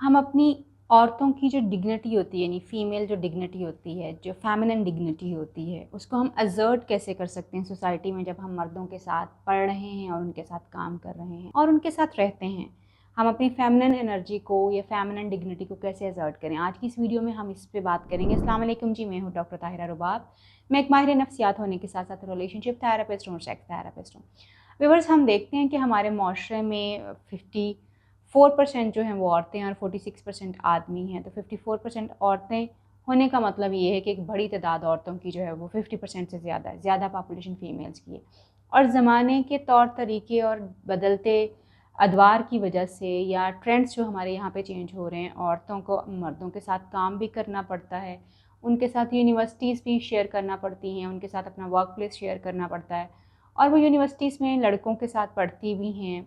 हम अपनी औरतों की जो डिग्निटी होती है, यानी फ़ीमेल जो डिग्निटी होती है, जो फ़ेमिनिन डिग्निटी होती है, उसको हम असर्ट कैसे कर सकते हैं सोसाइटी में, जब हम मर्दों के साथ पढ़ रहे हैं और उनके साथ काम कर रहे हैं और उनके साथ रहते हैं। हम अपनी फ़ेमिनिन एनर्जी को या फ़ेमिनिन डिग्निटी को कैसे असर्ट करें। आज की इस वीडियो में हम इस पे बात करेंगे। अस्सलाम वालेकुम जी, मैं हूँ डॉक्टर ताहिरा रुबाब। मैं एक माहिर नफ्सियात होने के साथ साथ रिलेशनशिप थेरेपिस्ट हूँ और सेक्स थेरेपिस्ट हूँ। व्यूअर्स, हम देखते हैं कि हमारे माशरे में 54% जो हैं वो औरतें और 46% आदमी हैं। तो 54% औरतें होने का मतलब ये है कि एक बड़ी तादाद औरतों की जो है वो 50% से ज़्यादा है, ज़्यादा पॉपुलेशन फ़ीमेल्स की है। और ज़माने के तौर तरीके और बदलते अदवार की वजह से या ट्रेंड्स जो हमारे यहाँ पे चेंज हो रहे हैं, औरतों को मर्दों के साथ काम भी करना पड़ता है, उनके साथ यूनिवर्सिटीज़ भी शेयर करना पड़ती हैं, उनके साथ अपना वर्क प्लेस शेयर करना पड़ता है और वो यूनिवर्सिटीज़ में लड़कों के साथ पढ़ती भी हैं।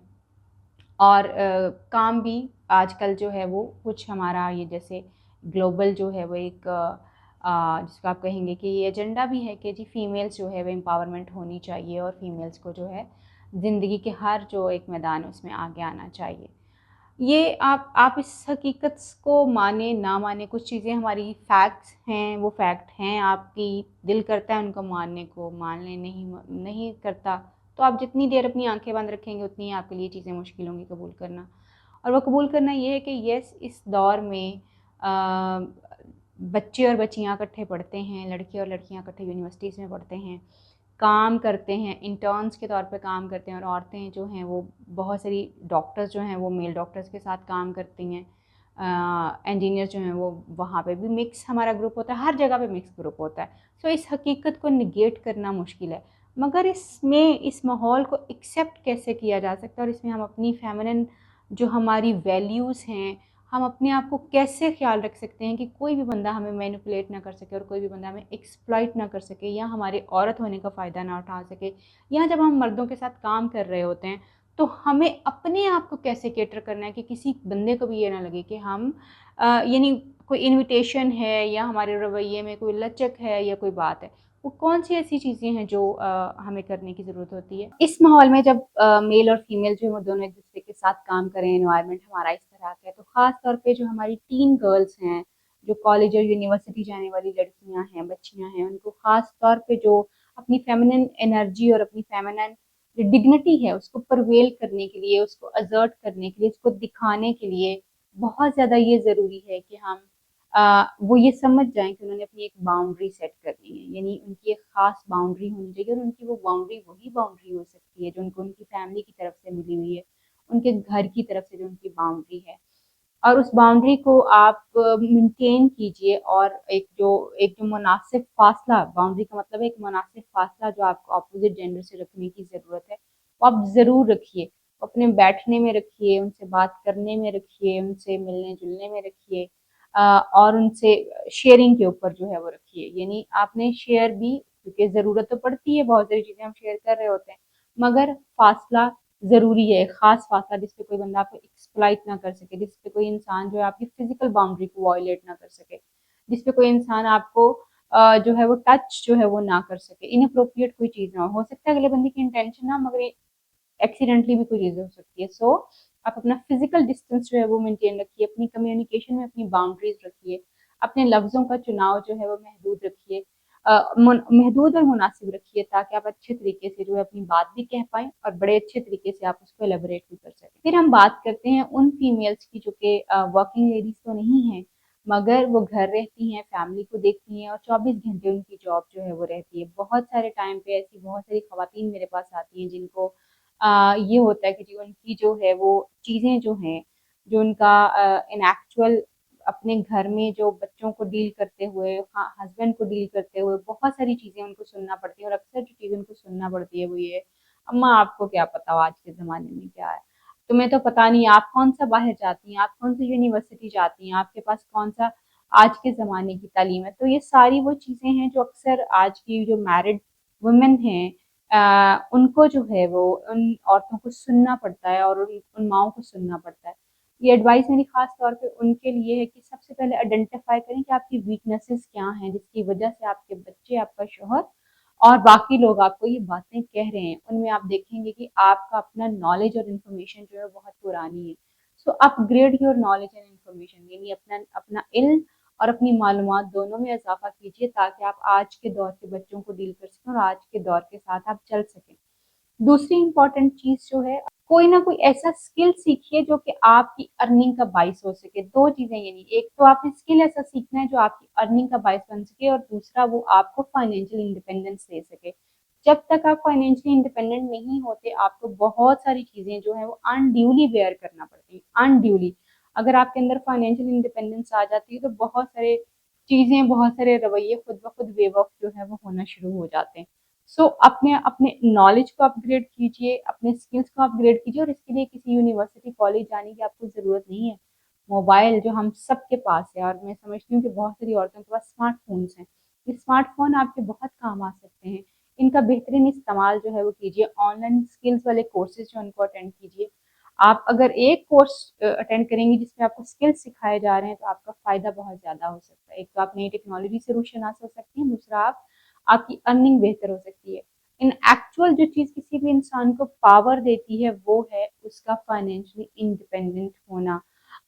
और काम भी आजकल जो है वो कुछ हमारा ये जैसे ग्लोबल जो है वो एक जिसको आप कहेंगे कि ये एजेंडा भी है कि जी फ़ीमेल्स जो है वो एम्पावरमेंट होनी चाहिए और फ़ीमेल्स को जो है ज़िंदगी के हर जो एक मैदान है उसमें आगे आना चाहिए। ये आप इस हकीकत को माने ना माने, कुछ चीज़ें हमारी फैक्ट्स हैं, वो फैक्ट हैं, आपकी दिल करता है उनको मानने को, मान लें, नहीं करता तो आप जितनी देर अपनी आंखें बंद रखेंगे उतनी ही आपके लिए चीज़ें मुश्किल होंगी कबूल करना। और वो कबूल करना ये है कि यस, इस दौर में बच्चे और बच्चियाँ इकट्ठे पढ़ते हैं, लड़के और लड़कियाँ इकट्ठे यूनिवर्सिटीज़ में पढ़ते हैं, काम करते हैं, इंटर्न्स के तौर पे काम करते हैं और औरतें जो हैं वो बहुत सारी डॉक्टर्स जो हैं वो मेल डॉक्टर्स के साथ काम करती हैं। इंजीनियर्स जो हैं वो वहाँ पे भी मिक्स हमारा ग्रुप होता है, हर जगह पे मिक्स ग्रुप होता है। सो इस हकीकत को नेगेट करना मुश्किल है, मगर इसमें इस माहौल को एक्सेप्ट कैसे किया जा सकता है और इसमें हम अपनी फेमिनिन जो हमारी वैल्यूज़ हैं, हम अपने आप को कैसे ख्याल रख सकते हैं कि कोई भी बंदा हमें मैनिपुलेट ना कर सके और कोई भी बंदा हमें एक्सप्लॉइट ना कर सके या हमारे औरत होने का फ़ायदा ना उठा सके। या जब हम मर्दों के साथ काम कर रहे होते हैं तो हमें अपने आप को कैसे कैटर करना है कि किसी बंदे को भी ये ना लगे कि हम यानी कोई इनविटेशन है या हमारे रवैये में कोई लचक है या कोई बात है। वो कौन सी ऐसी चीज़ें हैं जो हमें करने की ज़रूरत होती है। इस माहौल में जब मेल और फीमेल जो है वो दोनों एक दूसरे के साथ काम करें, एनवायरनमेंट हमारा इस तरह का है, तो ख़ास तौर पे जो हमारी टीन गर्ल्स हैं, जो कॉलेज और यूनिवर्सिटी जाने वाली लड़कियां हैं, बच्चियां हैं, उनको ख़ास तौर पे जो अपनी फेमिनिन एनर्जी और अपनी फेमिनिन जो डिग्निटी है उसको परवेल करने के लिए, उसको असर्ट करने के लिए, उसको दिखाने के लिए बहुत ज़्यादा ये ज़रूरी है कि हम वो ये समझ जाएँ कि उन्होंने अपनी एक बाउंड्री सेट करनी है, यानी उनकी एक ख़ास बाउंड्री होनी चाहिए और उनकी वो बाउंड्री वही बाउंड्री हो सकती है जो उनको उनकी फैमिली की तरफ से मिली हुई है, उनके घर की तरफ से जो उनकी बाउंड्री है। और उस बाउंड्री को आप मेंटेन कीजिए और एक जो मुनासिब फ़ासला, बाउंड्री का मतलब है एक मुनासिब फ़ासला जो आपको अपोज़िट जेंडर से रखने की ज़रूरत है, वो आप ज़रूर रखिए। अपने बैठने में रखिए, उनसे बात करने में रखिए, उनसे मिलने-जुलने में रखिए और उनसे शेयरिंग के ऊपर जो है वो रखिए। यानी आपने शेयर भी, क्योंकि ज़रूरत तो पड़ती है, बहुत सारी चीज़ें हम शेयर कर रहे होते हैं, मगर फ़ासला ज़रूरी है, एक ख़ास फ़ासला जिस पे कोई बंदा आपको एक्सप्लॉइट ना कर सके, जिस पे कोई इंसान जो है आपकी फ़िज़िकल बाउंड्री को वायलेट ना कर सके, जिस पे कोई इंसान आपको जो है वो टच जो है वो ना कर सके, इनएप्रोप्रिएट कोई चीज़ ना हो सकता है अगले बंदे की इंटेंशन ना, मगर एक्सीडेंटली भी कोई चीज़ें हो सकती है। सो आप अपना फिजिकल डिस्टेंस जो है वो मेंटेन रखिए, अपनी कम्युनिकेशन में अपनी बाउंड्रीज रखिए, अपने लफ्ज़ों का चुनाव जो है वो महदूद रखिए, महदूद और मुनासिब रखिए, ताकि आप अच्छे तरीके से जो है अपनी बात भी कह पाएँ और बड़े अच्छे तरीके से आप उसको एलेबोरेट भी कर सकें। फिर हम बात करते हैं उन फीमेल्स की जो कि वर्किंग लेडीज़ तो नहीं हैं, मगर वो घर रहती हैं, फैमिली को देखती हैं और 24 घंटे उनकी जॉब जो है वो रहती है। बहुत सारे टाइम पे ऐसी बहुत सारी ख़वातीन मेरे पास आती हैं जिनको ये होता है कि जी उनकी जो है वो चीज़ें जो हैं, जो उनका इन एक्चुअल अपने घर में जो बच्चों को डील करते हुए, हाँ, हस्बैंड को डील करते हुए बहुत सारी चीज़ें उनको सुनना पड़ती है और अक्सर जो चीज़ें उनको सुनना पड़ती है वो ये है, अम्मा आपको क्या पता हो आज के ज़माने में क्या है? तुम्हें तो पता नहीं, आप कौन-सा बाहर जाती हैं, आप कौन-सी यूनिवर्सिटी जाती हैं, आपके पास कौन-सा आज के ज़माने की तालीम है। तो ये सारी वो चीज़ें हैं जो अक्सर आज की जो मैरिड वुमेन हैं उनको जो है वो उन औरतों को सुनना पड़ता है और उन माँओं को सुनना पड़ता है। ये एडवाइस मेरी ख़ास तौर पे उनके लिए है कि सबसे पहले आइडेंटिफ़ाई करें कि आपकी वीकनेसेस क्या हैं, जिसकी वजह से आपके बच्चे, आपका शौहर और बाकी लोग आपको ये बातें कह रहे हैं। उनमें आप देखेंगे कि आपका अपना नॉलेज और इन्फॉर्मेशन जो है बहुत पुरानी है। So upgrade your knowledge and information, یعنی اپنا علم اور اپنی معلومات دونوں میں اضافہ کیجیے تاکہ آپ آج کے دور کے بچوں کو ڈیل کر سکیں اور آج کے دور کے ساتھ آپ چل سکیں۔ دوسری امپورٹنٹ چیز جو ہے، کوئی نہ کوئی ایسا اسکل سیکھیے جو کہ آپ کی ارننگ کا باعث ہو سکے۔ دو چیزیں، یعنی ایک تو آپ نے اسکل ایسا سیکھنا ہے جو آپ کی ارننگ کا باعث بن سکے، اور دوسرا وہ آپ کو فائنینشیل انڈیپینڈنس دے سکے۔ جب تک آپ فائنینشلی انڈیپینڈنٹ نہیں ہوتے، آپ کو بہت ساری چیزیں جو ہیں وہ انڈیولی بیئر کرنا پڑتی ہیں، انڈیولی۔ اگر آپ کے اندر فائنینشیل انڈیپینڈنس آ جاتی ہے تو بہت سارے چیزیں، بہت سارے رویے خود بخود ویو آف جو ہے وہ ہونا شروع ہو جاتے ہیں۔ سو اپنے نالج کو اپ گریڈ کیجیے، اپنے اسکلس کو اپ گریڈ کیجیے، اور اس کے لیے کسی یونیورسٹی کالج جانے کی آپ کو ضرورت نہیں ہے۔ موبائل جو ہم سب کے پاس ہے، اور میں سمجھتی ہوں کہ بہت ساری عورتوں کے پاس اسمارٹ فونس ہیں، یہ اسمارٹ فون آپ کے بہت کام آ سکتے ہیں۔ ان کا بہترین استعمال جو ہے وہ کیجیے، آن لائن اسکلس والے کورسز جو ان کو اٹینڈ کیجیے۔ آپ اگر ایک کورس اٹینڈ کریں گی جس میں آپ کو اسکلس سکھائے جا رہے ہیں تو آپ کا فائدہ بہت زیادہ ہو سکتا ہے۔ ایک تو آپ نئی ٹیکنالوجی سے روشن حاصل ہو سکتی ہیں، دوسرا آپ کی ارننگ بہتر ہو سکتی ہے۔ ان ایکچوئل جو چیز کسی بھی انسان کو پاور دیتی ہے وہ ہے اس کا فائنینشلی انڈیپینڈنٹ ہونا۔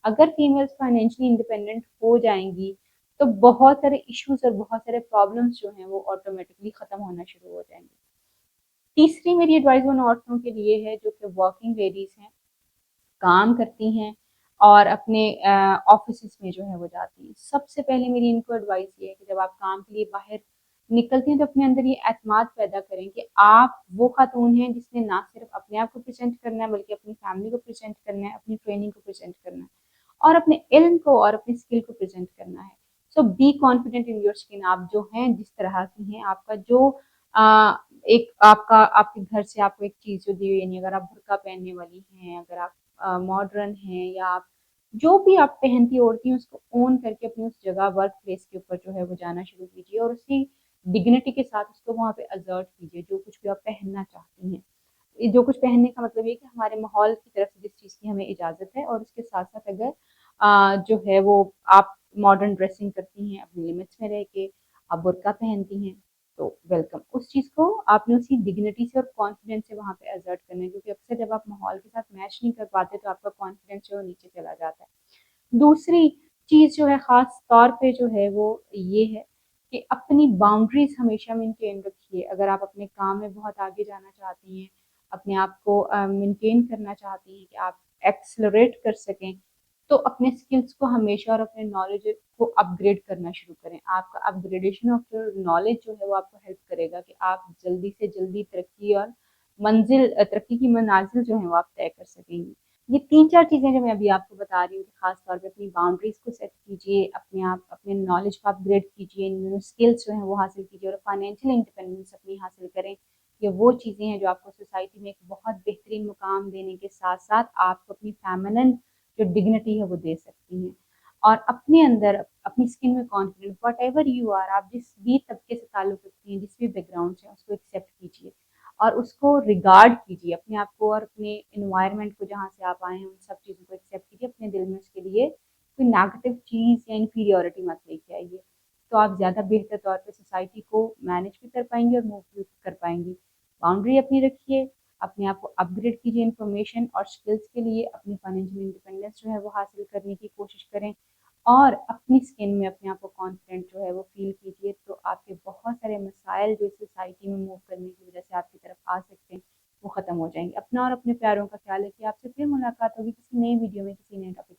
اگر فیمیلز فائنینشلی انڈیپینڈنٹ ہو جائیں گی تو بہت سارے ایشوز اور بہت سارے پرابلمس جو ہیں وہ آٹومیٹکلی ختم ہونا شروع ہو جائیں گے۔ تیسری میری ایڈوائز ان عورتوں کے لیے ہے جو کہ ورکنگ لیڈیز ہیں، کام کرتی ہیں اور اپنے آفیسز میں جو ہے وہ جاتی ہیں۔ سب سے پہلے میری ان کو ایڈوائز یہ ہے کہ جب آپ کام کے لیے باہر نکلتی ہیں تو اپنے اندر یہ اعتماد پیدا کریں کہ آپ وہ خاتون ہیں جس نے نہ صرف اپنے آپ کو پریزنٹ کرنا ہے بلکہ اپنی فیملی کو پریزنٹ کرنا ہے، اپنی ٹریننگ کو پریزنٹ کرنا ہے، اور اپنے علم کو اور اپنے اسکل کو پریزنٹ کرنا ہے۔ So be confident in your skin. آپ جو ہیں جس طرح کی ہیں، آپ کا جو ایک آپ کے گھر سے آپ کو ایک چیز جو دی ہوئی، یعنی اگر آپ برقع پہننے والی ہیں، اگر آپ ماڈرن ہیں، یا آپ جو بھی آپ پہنتی اوڑھتی ہیں اس کو اون کر کے اپنی اس جگہ ورک پلیس کے اوپر جو ہے وہ جانا شروع کیجیے، اور اسی ڈگنیٹی کے ساتھ اس کو وہاں پہ ازرٹ کیجیے جو کچھ بھی آپ پہننا چاہتی ہیں۔ جو کچھ پہننے کا مطلب یہ کہ ہمارے ماحول کی طرف سے جس چیز کی ہمیں اجازت ہے، اور اس کے ساتھ ساتھ اگر جو ہے وہ آپ ماڈرن ڈریسنگ کرتی ہیں اپنی لمٹس میں رہ کے، آپ برقع پہنتی ہیں تو ویلکم۔ اس چیز کو آپ نے اسی ڈگنیٹی سے اور کانفیڈنس سے وہاں پہ ایزرٹ کرنا ہے، کیونکہ اکثر جب آپ ماحول کے ساتھ میچ نہیں کر پاتے تو آپ کا کانفیڈنس جو نیچے چلا جاتا ہے۔ دوسری چیز جو ہے خاص طور پہ جو ہے وہ یہ ہے کہ اپنی باؤنڈریز ہمیشہ مینٹین رکھیے۔ اگر آپ اپنے کام میں بہت آگے جانا چاہتی ہیں، اپنے آپ کو مینٹین کرنا چاہتی ہیں کہ آپ ایکسلریٹ کر سکیں، تو اپنے اسکلس کو ہمیشہ اور اپنے نالج کو اپ گریڈ کرنا شروع کریں۔ آپ کا اپ گریڈیشن آف یور نالج جو ہے وہ آپ کو ہیلپ کرے گا کہ آپ جلدی سے جلدی ترقی اور ترقی کی منازل جو ہیں وہ آپ طے کر سکیں گی۔ یہ تین چار چیزیں جو میں ابھی آپ کو بتا رہی ہوں کہ خاص طور پہ اپنی باؤنڈریز کو سیٹ کیجیے، اپنے نالج کو اپ گریڈ کیجیے، اسکلس جو ہیں وہ حاصل کیجیے، اور فائنینشیل انڈیپینڈنس اپنی حاصل کریں۔ یہ وہ چیزیں ہیں جو آپ کو سوسائٹی میں ایک بہت بہترین مقام دینے کے ساتھ ساتھ آپ کو اپنی فیمنن جو ڈگنیٹی ہے وہ دے سکتی ہیں۔ اور اپنے اندر اپنی اسکن میں confident, whatever you are, آپ جس بھی طبقے سے تعلق رکھتی ہیں، جس بھی بیک گراؤنڈ سے، اس کو ایکسیپٹ کیجیے اور اس کو ریگارڈ کیجیے، اپنے آپ کو اور اپنے انوائرمنٹ کو جہاں سے آپ آئے ہیں ان سب چیزوں کو ایکسیپٹ کیجیے۔ اپنے دل میں اس کے لیے کوئی نیگیٹو چیز یا انفیریورٹی مت لے کے آئیے، تو آپ زیادہ بہتر طور پہ سوسائٹی کو مینیج بھی کر پائیں گے اور موو بھی کر پائیں گی۔ باؤنڈری اپنی رکھیے، اپنے آپ کو اپ گریڈ کیجیے انفارمیشن اور اسکلس کے لیے، اپنی فائنینشیل انڈیپینڈنس جو ہے وہ حاصل کرنے کی کوشش کریں، اور اپنی اسکن میں اپنے آپ کو کانفیڈنٹ جو ہے وہ فیل کیجیے، تو آپ کے بہت سارے مسائل جو اس سوسائٹی میں موو کرنے کی وجہ سے آپ کی طرف آ سکتے ہیں وہ ختم ہو جائیں گے۔ اپنا اور اپنے پیاروں کا خیال رکھیے۔ آپ سے پھر ملاقات ہوگی کسی نئی ویڈیو میں کسی نئے ٹاپک